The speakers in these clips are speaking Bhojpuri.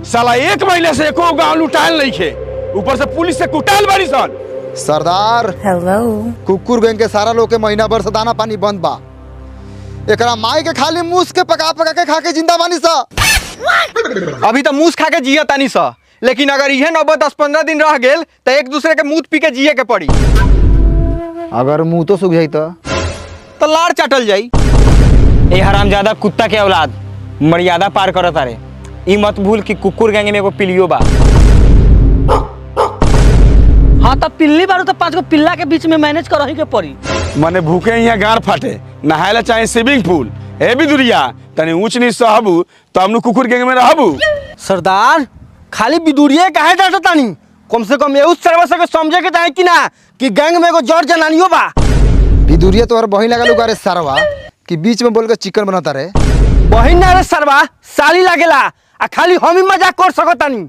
साला 1 महीने से एको गांव लुटायल नहीं खे, ऊपर से पुलिस से कुटाल बारी सन। सरदार हेलो कुकुर गैंग के सारा लोग के महीना भर से दाना पानी बंद बा। एकरा माई के खाली मूस के पका के खा के जिंदा बानी सा। अभी तो मूस खा के जिया तानी सा, लेकिन अगर यह 90-10-15 दिन रह गेल तो एक दूसरे के मुंह पी के जिए के पड़ी। अगर मुंह तो सूख जाई तो लाड़ चाटल जाई। ए हरामजादा कुत्ता के औलाद, मर्यादा पार करत अरे। ई मत भूल कि कुकुर गैंग में एगो पिलियो बा। हाँ तो पिल्ली बारू तो 5 गो पिल्ला के बीच में मैनेज करही के पड़ी। मने भूखे यहाँ गाड़ फाटे, नहायला चाहे स्विमिंग पूल। ए बिदुरिया तनी ऊंच नीच सहबू तो हमनु कुकुर गैंग में रहबू। सरदार खाली बिदुरिये काहे डांटत तानी? कम से कम एउ सर्वस के समझे के चाहे कि ना कि गैंग में एगो जड़ जनानियो बा। बिदुरिया तोहर बहिन लगा लुगा रे सरवा कि बीच में बोल के चिकन बनाता रे। बहिन ना रे सरवा, साली लागेला आ खाली हम ही मजाक कर सकतानी।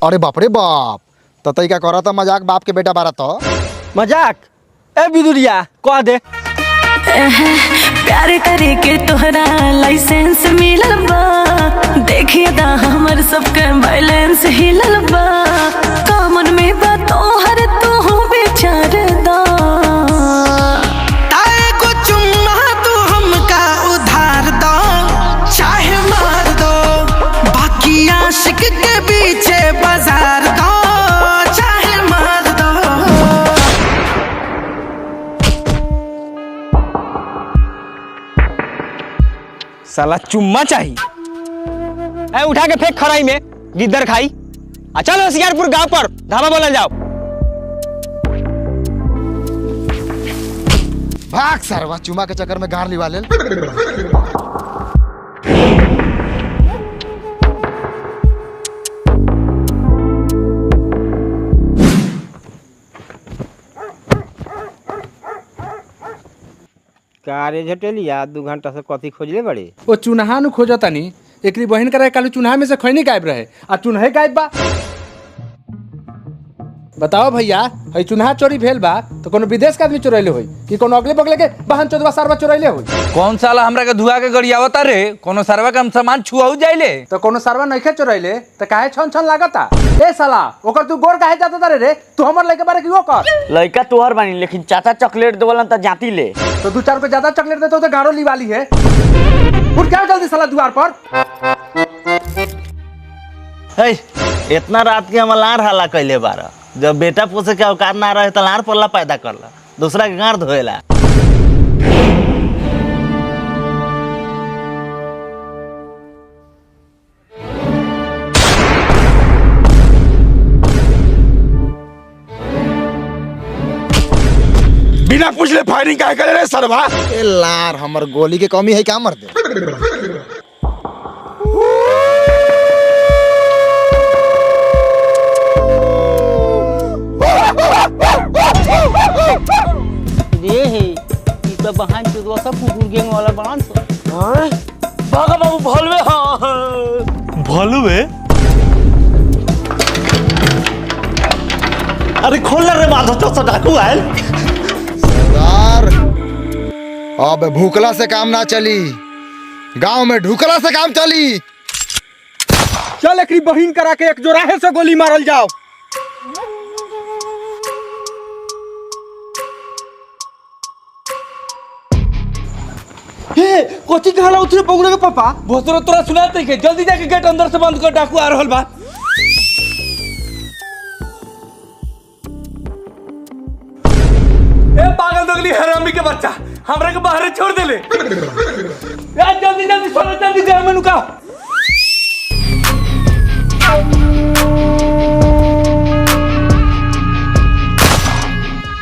अरे बाप रे बाप, ततई का करत मजाक बाप के बेटा बारा तो मजाक। ए बिदुरिया कह दे प्यार करे के तोहरा लाइसेंस मिलल बा, देखिए दा हमर सबके बैलेंस हिलल बा। कामन में बा तोहर तू बेचार दा। ताए को चुम्मा तू हमका उधार दो, चाहे मार दो, बाकी आशिक के पीछे बाजार दो, चाहे मार दो। साला चुम्मा चाहिए। ए उठा के फेंक खराई में, गिद्दर खाई। आ चलो होशियारपुर गांव पर ढाबा बोलन जाओ। भाग सरवा, चुमा के चक्कर में गार लिवा ले। कारे झटेलिया 2 घंटा से कथी खोजले बड़े? वो चुनहा नु खोजतानी, एकरी बहन करे कालू चुनहा में से खैनी गायब रहे आ चुनहे गायब बा। बताओ भैया, हई चुनहा चोरी भेल बा तो कोनो विदेश के आदमी चोरैले होई कि कोनो अगले बगले के बहन चोदवा सरवा चोरैले होई? कौन साला हमरा के धुआ के गरियावता रे? कोनो सरवा के हम सामान छुआऊ जाइले तो कोनो सरवा नइखे चोरैले त काहे छन छन लागता? ए साला ओकर तू गोर काहे जाता रे? तू हमर लइके बारे की ओकर लड़का तोहर बानी, लेकिन चाचा चॉकलेट देवलन त जाती ले। तो 2-4 को ज्यादा चॉकलेट देतो तो गाड़ो लीवाली है। उठ क्या जल्दी साला द्वार पर। हे इतना रात के हम लार हल्ला कैले बारा, जब बेटा पोसे के औकात ना रहे तो लार पल्ला पैदा करला, दूसरा के गाड़ धोएला। बिना पूछले फायरिंग काहे करे रे सरवा? ए लार, हमर गोली के कमी है क्या मर दे। रे हे ई तो बहान चोदवा सब कुकुर गैंग वाला बांध सो। भागा बाबू भलवे। हां भलवे। अरे खोल रे माधव तो डाकू आयल। सरदार अब भूखला से काम ना चली, गांव में ढुकला से काम चली। चल एकरी बहिन करा के एक जोराहे से गोली मारल जाओ। हे कोची कहला उतरे पगुड़े के पापा? भोसरो तोरा सुनाते के जल्दी जाके गेट अंदर से बंद कर, डाकू आ रहल बा। ए पागल दोगली हरामी के बच्चा, हमरा के बाहर छोड़ देले। यार जल्दी जल्दी सोना, जल्दी घर में नुका।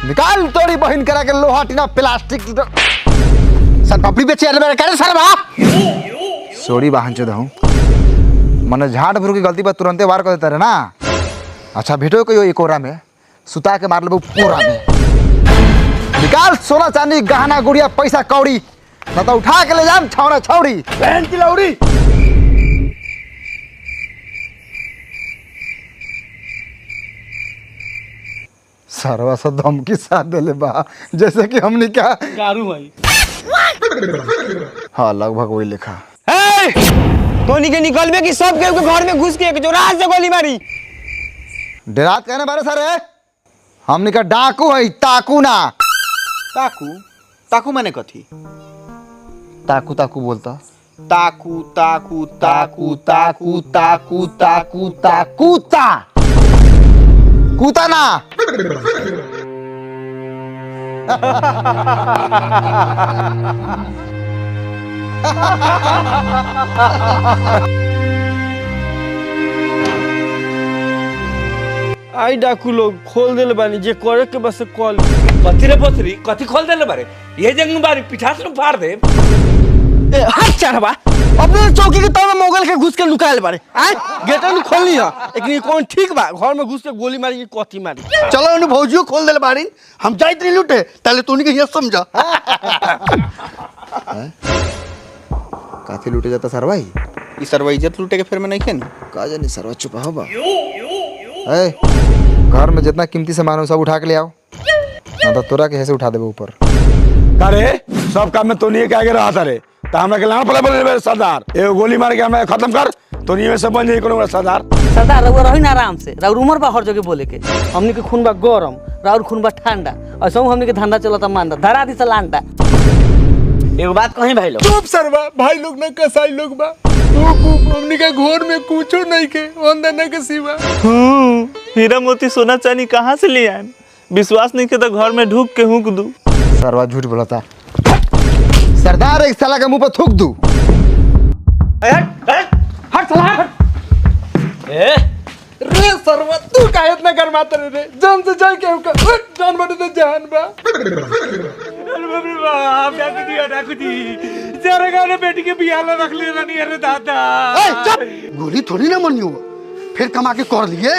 निकाल तोरी बहिन करा के लोहा टीना प्लास्टिक सन पापड़ी बेचे अरे करे सरवा। सॉरी बहन चोद हूं, मने झाड़ भरू की गलती पर तुरंते वार कर देता रे ना। अच्छा भेटो कोई एक कोरा में सुता के मार लेबो पूरा में। निकाल सोना चांदी गहना गुड़िया पैसा कौड़ी, ना तो उठा के ले जाम छौड़ा छौड़ी। बहन की लौड़ी। सरवा सा धमकी साथ देले बा जैसे कि हमने क्या कारू भाई। हाँ लगभग वही लिखा। ए तोनी के निकलबे कि सब के घर में घुस के एक जोरात से गोली मारी। डरात कहने बारे सर है हमने का डाकू है ताकू ना। ताकू ताकू माने कथी? ताकू ताकू बोलता ताकू ताकू ताकू ताकू ताकू ताकू ताकू ता कूता ना। आई डाकू लोग खोल देले बानी जे करे के बस कॉल। कथी रे पोसरी कथी खोल देले बारे ये जंग बारी पिठास नु फाड़ दे। ए हाथ चढ़वा अपने चौकी के तब मोगल के घुस के लुकायल बारे आ गेट नु खोलनी है लेकिन कौन ठीक बा घर में घुस के गोली मारी कथी मारी। चलो उन्हें भौजियो खोल देले बारी हम जाइत नहीं लूटे ताले तूनी के ये समझा। काफी लूटे जाता सरवाई ई सरवा इज्जत लूटे के फिर में नहीं खेन का जानी सरवा चुपा हो बा। ए घर में जितना कीमती सामान हो सब उठा के ले आओ ना तो तोरा के ऐसे उठा देबे ऊपर। अरे सब काम में तोनिए के आगे रहा रे तो हमरा के लाना पड़े बोले सरदार एगो गोली मार के हमरा खत्म कर तोनिए में सब बन जाई कोनो सरदार। सरदार रउआ रही ना आराम से राउर उमर बा हर जगह बोले के। हमनी के खून बा गरम राउर खून बा ठंडा और सब हमनी के धंधा चलता मांदा धरा दी सलांडा। एगो बात कहीं भाई लोग चुप सरवा भाई लोग ना कसाई लोग बा हमनी के घर में कुछो नहीं के अंदर ना के सिवा। हीरा मोती सोना चांदी कहाँ से ले आए? विश्वास नहीं के तो घर में ढूक के हुक दूं। सरवा झूठ बोलता सरदार एक साला के मुंह पर थूक दूं। हट साला हट। रे सरवा तू काहे इतना गरमाता रे जान से जाए के जान बड़े तो जान बा। बेटी के बियाह रख ले रानी। अरे दादा गोली थोड़ी ना मनियो फिर कमा के कर लिए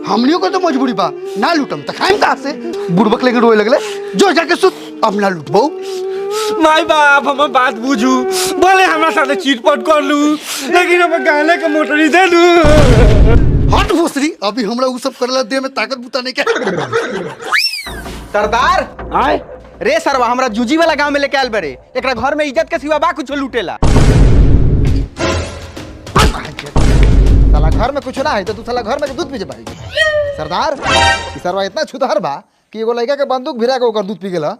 हमनियों को तो मजबूरी बा ना लूटम त खाइम कहां से बुड़बक लेके रोए लगले जो जाके सुत अब ना लूटबो। माई बाप हम बात बुझू बोले हमरा साथे चीटपट कर लू लेकिन हम गाने के मोटरी दे दू। हट भोसरी अभी हमरा उ सब करला देह में ताकत बुता नहीं के। सरदार आए रे सरवा हमरा जूजी वाला गांव में लेके आयल बरे एकरा घर में इज्जत के सिवा बा कुछ लूटेला। साला घर में कुछ ना है तो तू साला घर में दूध पी जे भाई। सरदार ई सरवा इतना छुतहर बा कि एगो लड़का के बंदूक भिरा के ओकर दूध पी गेला।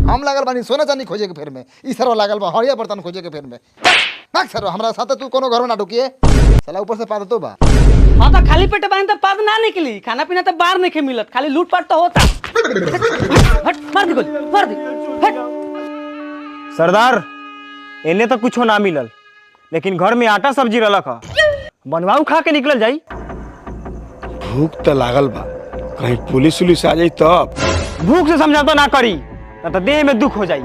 हम लागल बानी सोना चांदी खोजे के फेर में ई सरवा लागल बा हरिया बर्तन खोजे के फेर में। भाग सरवा हमरा साथे तू कोनो घर में ना ढुकिए साला ऊपर से पाद तो बा। हां तो खाली पेट बांध तो पाद ना निकली खाना पीना तो बाहर नहीं के मिलत खाली लूटपाट तो होता। हट मार दे गोली मार दे हट। सरदार इन्हें तो कुछ ना मिलल लेकिन घर में आटा सब्जी रलक ह बनवाऊ खा के निकल जाई। भूख तो लागल बा कहीं पुलिस उलिस आ जाई तब। भूख से समझौता ना करी ना तो देह में दुख हो जाई।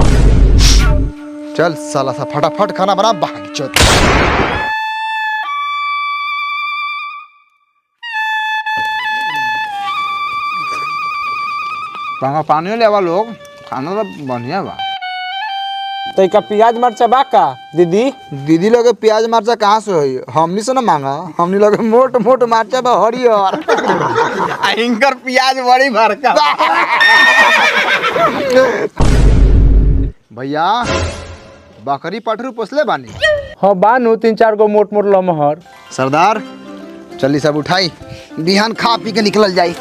चल साला सा फटाफट खाना बना भाग चोद। पानी ले आवा लोग खाना तो बढ़िया बा। तो का प्याज मरचा बा का दीदी? दीदी लोग प्याज मरचा कहाँ से होई हमनी से ना मांगा हमनी लोग मोट मोट मरचा बा हरियर। इनकर प्याज बड़ी भरका। भैया बकरी पठरू पोसले बानी। हाँ बानू 3-4 गो मोट मोट लमहर। सरदार चली सब उठाई बिहान खा पी के निकल जाई।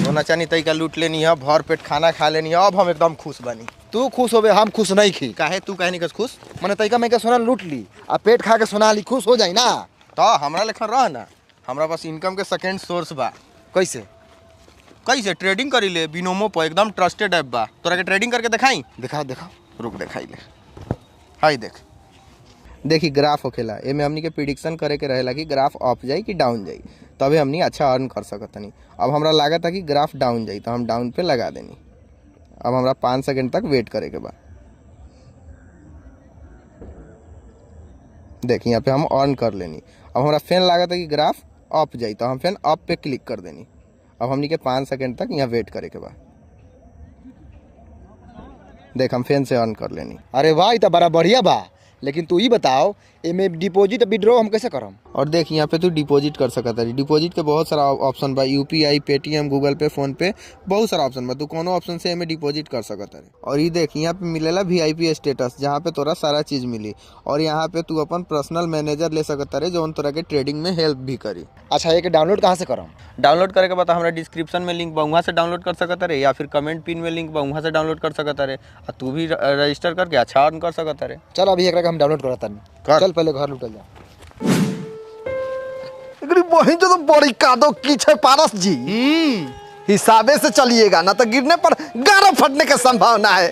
सोना चांदी तई का लूट लेनी है भर पेट खाना खा लेनी है अब हम एकदम खुश बनी। तू खुश होबे हम खुश नहीं खी काहे तू काहे निकस खुश? मने तैका मैं के सोना लूट ली आ पेट खा के सोना ली खुश हो जाई ना। तो हमरा लेखन रह ना हमरा पास इनकम के सेकंड सोर्स बा। कैसे कैसे ट्रेडिंग करी ले बिनोमो पर एकदम ट्रस्टेड ऐप बा। तोरा के ट्रेडिंग करके दिखाई? दिखाओ दिखाओ रुक दिखाई ले। हाय देख देखी ग्राफ होखेला एमे हमनी के प्रिडिक्शन करे के रहेला कि ग्राफ अप जाई कि डाउन जाई तबे हमनी अच्छा अर्न कर सकतनी। अब हमरा लागत है कि ग्राफ डाउन जाई तो हम डाउन पे लगा देनी। अब हमरा 5 सेकंड तक वेट करे के बा। देख यहाँ पे हम अर्न कर लेनी। अब हमरा फैन लागत है कि ग्राफ अप जाई तो हम फैन अप पे क्लिक कर देनी। अब हमनी के 5 सेकंड तक यहाँ वेट करे के बा। देख हम फैन से अर्न कर लेनी। अरे वाह तो बड़ा बढ़िया बा लेकिन तू ही बताओ एमे डिपॉजिट विड्रॉ हम कैसे करम? और देख यहाँ पे तू डिपॉजिट कर सकत है। डिपॉजिट के बहुत सारा ऑप्शन बा, यूपीआई, पेटीएम, गूगल पे, फोन पे, बहुत सारा ऑप्शन बा। तू कोनो ऑप्शन से एमे डिपॉजिट कर सकत है। और ये देख यहाँ पे मिलेला वीआईपी स्टेटस, जहाँ पे तोरा सारा चीज मिली। और यहाँ पे तू अपन पर्सनल मैनेजर ले सकत है जो तोरा के ट्रेडिंग में हेल्प भी करी। अच्छा, एक डाउनलोड कहाँ से करम? डाउनलोड करे के बाद हमारा डिस्क्रिप्शन में लिंक बा, वहाँ से डाउनलोड कर सकत है, या फिर कमेंट पिन में लिंक बा, वहाँ से डाउनलोड कर सकत है। और तू भी रजिस्टर करके अच्छा अर्न कर सकत है। चल अभी एक हम डाउनलोड करता कर। चल पहले घर लुटल जा। वही जो तो बड़ी कादो की है पारस जी। हिसाबे से चलिएगा ना तो गिरने पर गारा फटने की संभावना है।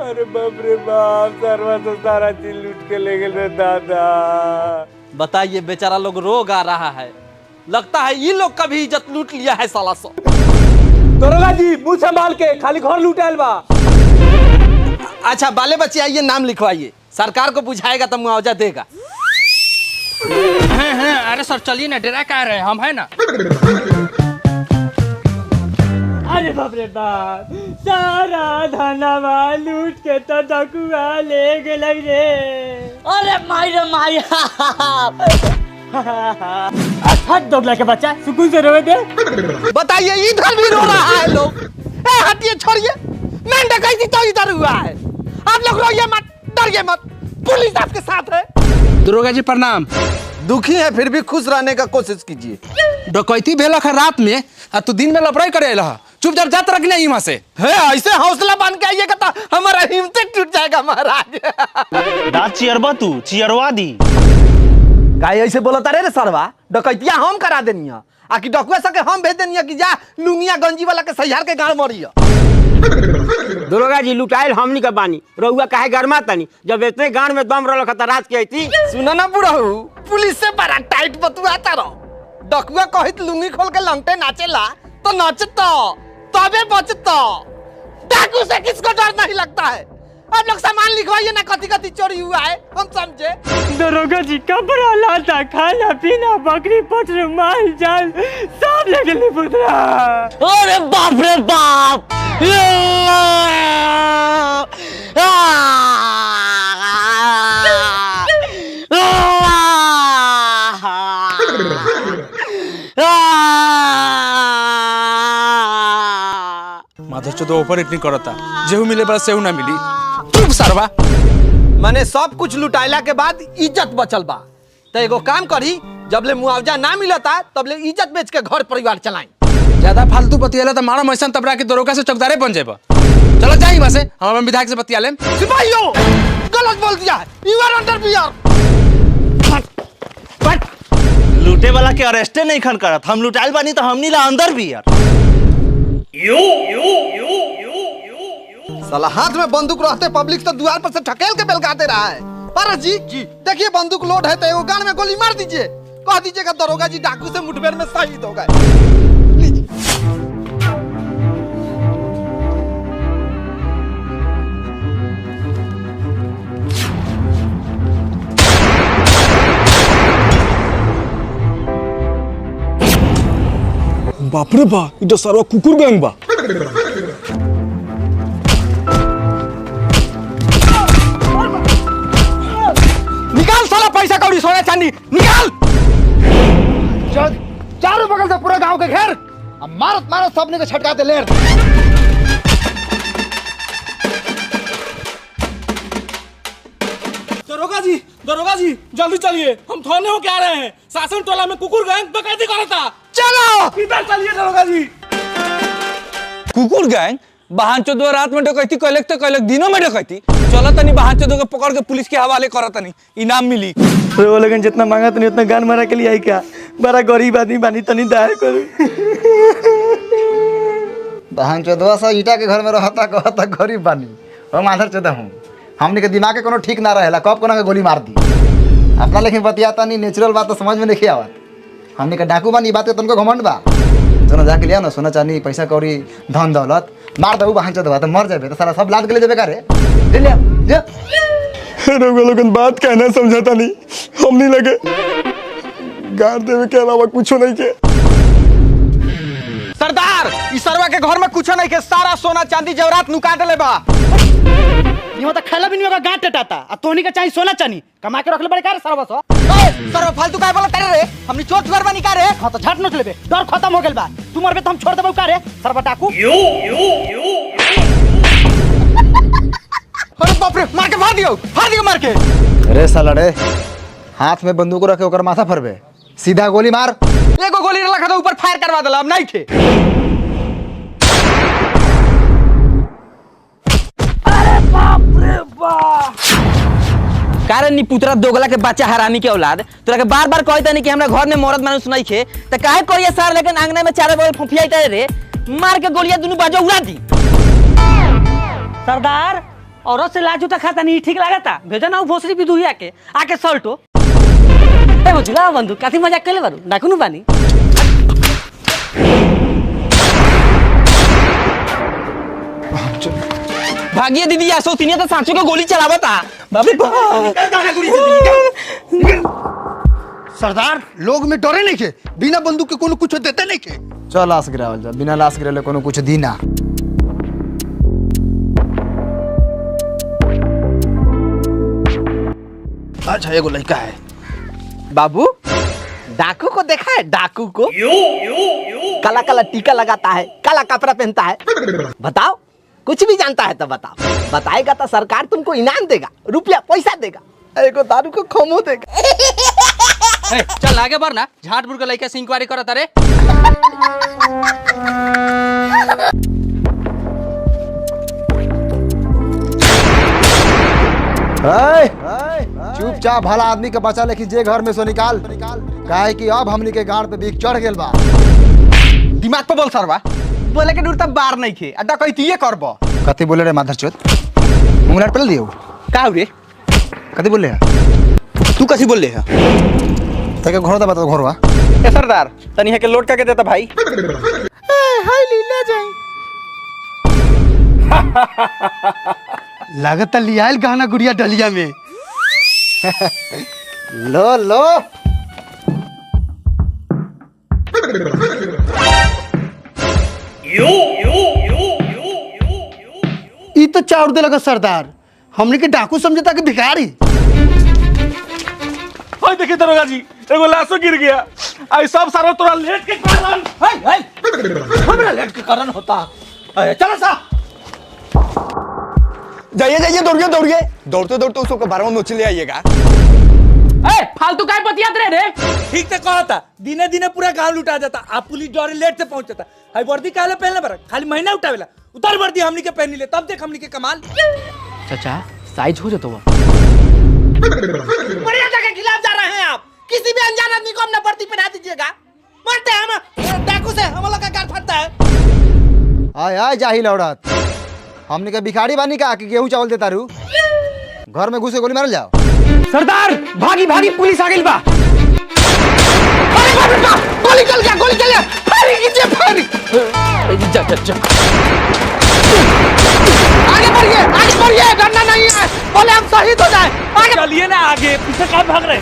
अरे बाप रे बाप, सरवा तो सारा चीज लूट के ले गए रे दादा। बताइए, बेचारा लोग रो गा रहा है। लगता है ये लोग का भी इज्जत लूट लिया है साला सो। दरोगा जी मुंह संभाल के, खाली घर लूटाइल बा। अच्छा बाले बच्चे आइए, नाम लिखवाइए, सरकार को बुझाएगा तो मुआवजा देगा। अरे सर चलिए ना, डरा क्या रहे हैं, हम है ना। अरे बाप रे बाप, सारा धनवा लूट के तो डकुआ ले गेलै रे। अरे माई रे माई। हट दोगला के बच्चा, सुकून से रोए दे। बताइए, इधर भी रो रहा है लोग। ए हटिए, छोड़िए, मैं डकैती तो इधर हुआ है। आप लोग रोइए मत, डरिए मत, पुलिस आपके साथ है। दरोगा जी प्रणाम। दुखी है फिर भी खुश रहने का कोशिश कीजिए। डकैती भेलक है रात में, आ तू दिन में लपड़ाई करे लहा। चुपचाप जात रखना यहाँ से। है ऐसे हौसला बांध के आइएगा तो हमारा हिम्मत टूट जाएगा महाराज। दांत चियरबा तू, चियरवा दी। गाय ऐसे बोलता रे सरवा, डकैतिया हम करा देनी है, आकि डकुआ सके हम भेज देनी है कि जा लुंगिया गंजी वाला के सहियार के गाड़ मरिया। दरोगा जी लुटाइल हमनी का बानी, रहुआ काहे गरमा तनी, जब इतने गांड में दम रहल खता राज के आईती। सुना ना बुढ़ऊ, पुलिस से बड़ा टाइट बतुआता रहो। डकुआ कहित लुंगी खोल के लंगटे नाचेला तो नाचता, तबे बचता। डाकू से किसको डर नहीं लगता है? आप लोग सामान लिखवाइए ना, कथी कथी चोरी हुआ है हम समझे। दरोगा जी कपड़ा लाता, खाना पीना, बकरी पत्र, माल जाल सब ले गेले पुत्रा। अरे बाप रे बाप। माधव चौदह ऊपर इतनी करता, जेहू मिले बस सेहू ना मिली। चुप सरवा। मैंने सब कुछ लुटाइला के बाद इज्जत बचल बा, तो एगो काम करी, जब ले मुआवजा ना मिलता तब ले इज्जत बेच के घर परिवार चलाई। ज्यादा फालतू बतियाला तो मारा मैसन तबरा के दरोगा से चौकीदारे बन जाएगा। चलो जाइए वहां से, हम अपन विधायक से बतिया लें। सिपाहियों, गलत बोल दिया, यू आर अंडर बियर। लूटे वाला के अरेस्टे नहीं खन करत, हम लुटाइल बानी तो हमनी ला अंदर भी यार। साला हाथ में बंदूक रहते पब्लिक तो द्वार पर से ढकेल के बेलगाते रहा है। पारस जी देखिए बंदूक लोड है तो एगो गान में गोली मार दीजिए, कह दीजिएगा दरोगा जी डाकू से मुठभेड़ में शहीद हो गए। बाप रे बा, इधर सारा कुकुर गैंग बा। निकाल साला पैसा कौड़ी सोना चांदी निकाल। चारों बगल से पूरे गांव के घेर, अब मारत मारत सबने को छटकाते लेर। दरोगा जी जल्दी चलिए, हम थाने होके आ रहे हैं। शासन टोला में कुकुर गैंग डकैती कर रहा था। चलो इधर चलिए दरोगा जी। कुकुर गैंग बहन चौदह रात में डकैती कैलक तो कैलक, दिनों में डकैती। चलो तनी बहन चौदह को पकड़ के पुलिस के हवाले करा तनी, इनाम मिली। वो लोगन जितना मांगा तनी उतना गान मारा के लिए आई क्या? बड़ा गरीब आदमी बानी, तनी दया करो। बहन चौदह सा ईटा के घर में रहता, कहता गरीब बानी। हम आधर चौदह हूँ, हमने के दिमाग के कोनो ठीक ना रहेला, कब कोना के गोली मार दी। अपना लेकिन बतियाता नहीं, नेचुरल बात तो समझ में नहीं आवत। हमने के डाकू बानी, बात के तुमको घमंड बा। चलो जाके लिया ना सोना चांदी, पैसा कौड़ी, धन दौलत, मार दो बहन चौदह तो मर जाबे, तो सारा सब लाद के ले जाबे का रे। ले लिया जे लोगन बात कहना समझाता नहीं, हम नहीं लगे गाड़ देवे के अलावा कुछ नहीं के। सरदार, इस सरवा के घर में कुछ नहीं के, सारा सोना चांदी जेवरात नुका देले बा। ये तो खेला भी नहीं होगा गांठ टटाता आ तोनी का चाहिए सोना चानी कमा के रख ले बड़े का रे सरवा सो सर फालतू काय बोला तेरे रे हमनी चोट घर बनी का रे हां तो झट नोच लेबे डर खत्म हो गेल बा तू मरबे तो हम छोड़ देबो का रे सरवा डाकू अरे बाप रे मार के फाड़ दियो मार के। अरे साला रे हाथ में बंदूक रखे ओकर माथा फरबे सीधा गोली मार। एगो गोली रखा था ऊपर फायर करवा देला अब नहीं थे। कारण नी पुत्रा दोगला के बच्चा हरामी के औलाद तोरा के बार-बार कहता नहीं कि हमरा घर में मौरत मानुस नहीं खे त काहे करिया सार लेकिन आंगने में चारों बगल फुफियाइता रे मार के गोलियां दोनों बाजू उड़ा दी। सरदार औरत से लाजू तक खाता नहीं ठीक लागता भेजा ना भोसरी भी दुहिया के आके सल्टो ए बुझला बंधु काती मजाक केले बारू डाकुनु बानी भागिए दीदी आसो तिनिया तो सांचो के गोली चलावता बाबे सरदार लोग में डरे नहीं के बिना बंदूक के कोनो कुछ देते नहीं के। चल लाश गिरावल जा बिना लाश गिरले कोनो कुछ दी ना। अच्छा एगो लड़का है बाबू डाकू को देखा है डाकू को काला काला टीका लगाता है काला कपड़ा पहनता है बताओ कुछ भी जानता है तो बताओ बताएगा तो सरकार तुमको इनाम देगा रुपया पैसा देगा एगो दारू को खमो देगा। चल आगे बढ़ ना झाटपुर के लड़का से इंक्वायरी करत रे। चुपचाप भला आदमी के बचा लेकिन जे घर में सो निकाल काहे कि अब हमनी के गाड़ पे बीक चढ़ गेल बा। दिमाग पे बोल सरवा बोले के दूर तक बार नहीं खे अड्डा कहती करबो कथी बोले रे माधरचोद मुंगलाट पेल दियो का रे कथी बोले तू कथी बोल ले है तके घर दा बता घरवा ए सरदार तनी है के लोड का के देता भाई हाय लीला जाए लागत लियाल गहना गुड़िया डलिया में लो लो ई तो चाउर दे लगा सरदार हमने के डाकू समझता कि भिखारी। ओए देखिए दरोगा जी एगो लाशो गिर गया आई सब सारा तोरा लेट के कारण हमरा लेट के कारण होता चलो सा जाइए दौड़िए दौड़ते दौड़ते उसको बारवा नोच ले आइएगा। ए फालतू काय बतियात रे ठीक से कहा था दिने दिने पूरा गांव लुटा जाता आप पुलिस डोरे लेट से पहुंचता हाई वर्दी काले पहनले बर खाली महीना उठावेला उतार वर्दी हमनी के पहनी ले तब देख हमनी के कमाल। चाचा साइज हो जातो मर्यादा के खिलाफ जा रहे हैं आप किसी भी अनजान आदमी को अपना वर्दी पहना दीजिएगा मरते हैं हम डाकू से हम लोग का गाल फटता है। आय आय जाहिल औरत हमने के भिखारी बानी का कि गेहूं चावल देता रू घर में घुसे गोली मारल जाओ। सरदार भागी भागी पुलिस आ गई बा। अरे बाप रे बाप गोली चल गया फायरिंग कीजिए फायरिंग जा आगे बढ़िए डरना नहीं है बोले हम शहीद हो जाए आगे चलिए ना आगे पीछे कहाँ भाग रहे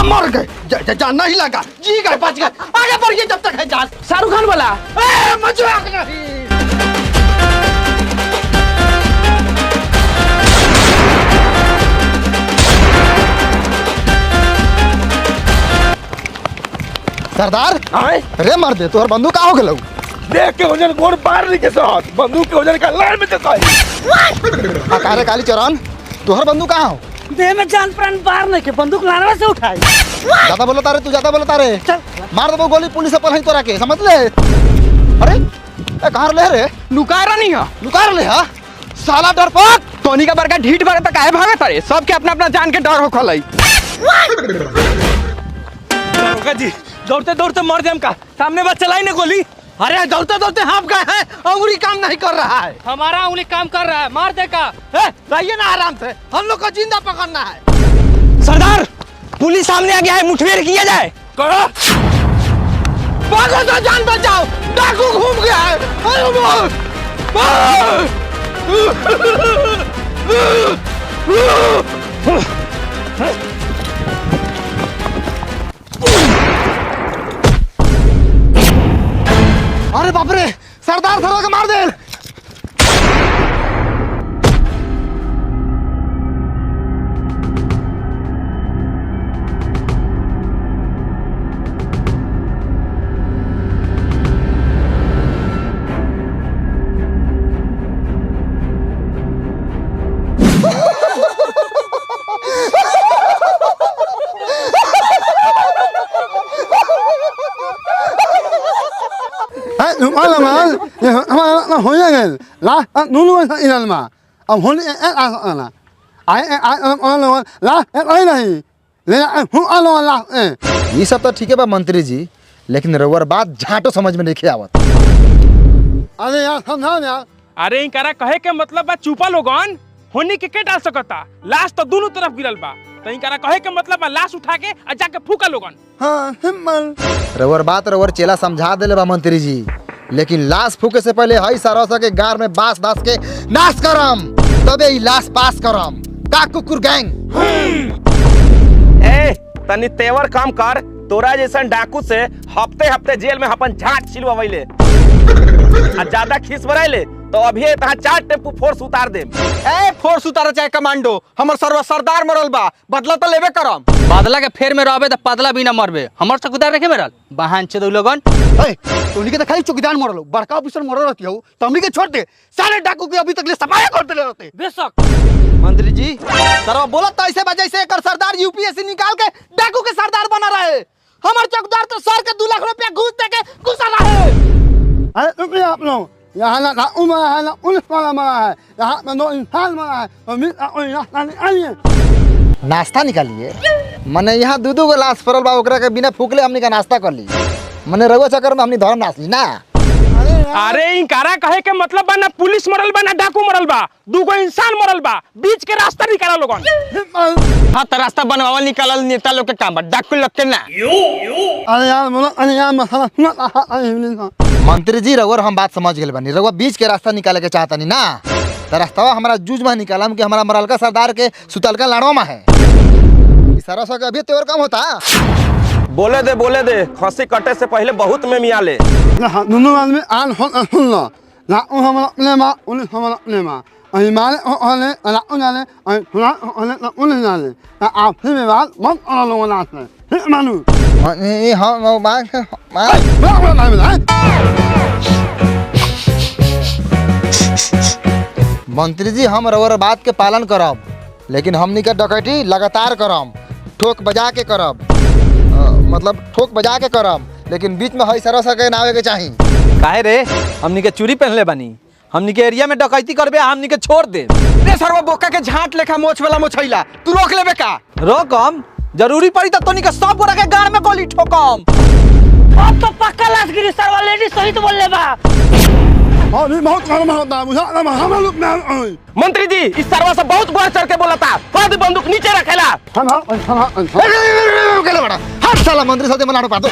मर गए जान नहीं लगा जी गए बच गए आगे बढ़िए जब तक है जान। शाहरुख खान बोला मजाक नहीं। सरदार अरे मर दे तोहर बंदूक का हो गेलौ देख के वजन गोड़ पार नहीं के साथ बंदूक के वजन का लाइन में देता है। अकारे काली चौरान तोहर बंदूक कहाँ हो देह में जान प्राण बाहर नहीं के बंदूक लानवा से उठाई ज्यादा बोलता रे तू ज्यादा बोलता रे मार देबो गोली पुलिस पर ही तोरा के समझ ले। अरे ए कहां ले रे लुकारा नहीं है लुकार ले हा साला डरपोक टोनी का बड़का ढीठ भरे त काहे भागत रे सबके अपना अपना जान के डर हो खलई। दरोगा जी दौड़ते दौड़ते मर जाम का सामने बात चलाई ना गोली। अरे दौड़ते दौड़ते हाँप गए हैं अंगुली काम नहीं कर रहा है हमारा उंगली काम कर रहा है मार दे का रहिए ना आराम से हम लोग को जिंदा पकड़ना है। सरदार पुलिस सामने आ गया है मुठभेड़ किया जाए। भागो तो जान बचाओ डाकू घूम गया है। अरे बाप रे सरदार सरवा के मार दे। Malam mal, malam hoyangel, la nunu ilan ma, am hon ana. Ai la ai नहीं, ले हूं आलो ला। ये सब तो ठीक है बा मंत्री जी, लेकिन रउर बात झाटो समझ में नहीं आवत। अरे यार समझाओ यार। अरे इनकरा कहे के मतलब बा चुपा लोगन होनी के डाल सकता, लाश तो दोनों तरफ गिरल बा, तो इनकरा कहे के मतलब बा लाश उठा के आ जाके फूका लोगन। हाँ हिम्मल। रउर बात रउर चेला समझा देले बा मंत्री जी, लेकिन लाश फूके से पहले हई सारा के गार में बांस दास के नाश करम, तबे ई लाश पास करम। का कुकुर गैंग। ए तनी तेवर काम कर, तोरा जैसन डाकू से हफ्ते हफ्ते जेल में अपन झाट छिलवाइले आ ज्यादा खीस बराइले तो अभी तहां 4 टेम्पू फोर्स उतार दे। ए फोर्स उतार चाहे कमांडो, हमर सरदार मरल बा, बदला तो लेबे करम। बादला के फेर में रहबे तो पदला भी न मरबे, हमर चौकीदार रखे मेरल बहान चोद लोगन। ए तोनी के तो खाली चौकीदार मरलो, बड़का ऑफिसर मरल रहती हो, तो हमनी के छोड़ दे। सारे डाकू के अभी तक ले सफाया करते रहते। बेशक मंत्री जी सरवा बोलत तो ऐसे वजह से एकर सरदार यूपीएससी निकाल के डाकू के सरदार बना रहे। हमर चौकीदार तो सर के 2 लाख रुपया घूस दे के घुसा रहे। अरे रुकिए आप लोग, यहाँ ना उमर है ना पुलिस वाला मरा है, यहाँ पे 2 इंसान मरा है, और नाश्ता नहीं आइए। नाश्ता निकालिए मने यहाँ दू गो लाश पड़ल बा, ओकरा के बिना फूकले हमनी का नाश्ता कर ली। मने रउआ चक्कर में हमनी धर्म नाश ली ना। अरे इनकरा कहे के मतलब बा ना पुलिस मरल बा ना डाकू मरल बा, 2 गो इंसान मरल बा, बीच के रास्ता निकाला लोगन। हाँ तो रास्ता बनवावल निकालल नेता लोग के काम बा, डाकू लोग के ना। अरे यार बोलो, अरे यार मसाला सुना। मंत्री जी रउर हम बात समझ गए बानी, रउआ बीच के रास्ता निकाले के चाहता नहीं ना, तो रास्ता हमारा जूझ में निकालम कि हमारा मरलका सरदार के सुतलका लाड़वा में है। सारा सौ अभी तेवर कम होता। बोले दे, खसी कटे से पहले बहुत में मिया ले। दोनों आदमी आन सुन लो, ना हम अपने माँ उन्हें हम अपने माँ, अभी मारे होने ना उन्हें अभी सुना होने ना उन्हें जाने, ना आपसी विवाद मत और लोगों नाच में, ठीक मानू। ये हाँ बात मंत्री जी हम रउर बात के पालन करब, लेकिन हमनी के डकैती लगातार करम, ठोक बजा के करब, मतलब ठोक बजा के करब, लेकिन बीच में हई सरस के ना आवे के चाही। काहे रे हमनी के चूरी पहनले बानी, हमनी के एरिया में डकैती करबे, हमनी के छोड़ दे। रे सरवा बोका के झाट लेखा मोछ वाला मोछैला, तू रोक लेबे का? रोकम जरूरी पड़ी तो तोनी के सब गोरा के गाड़ में गोली ठोकम। अब तो पक्का लाश गिरी, सरवा लेडी सही तो बोलले बा। अभी बहुत काम होता है, मुझे हम लोग में मंत्री जी इस सरवा से बहुत बढ़ चढ़ के बोला था, फर्द बंदूक नीचे रखेला। हट साला मंत्री साथे मलाड़ो पा दो।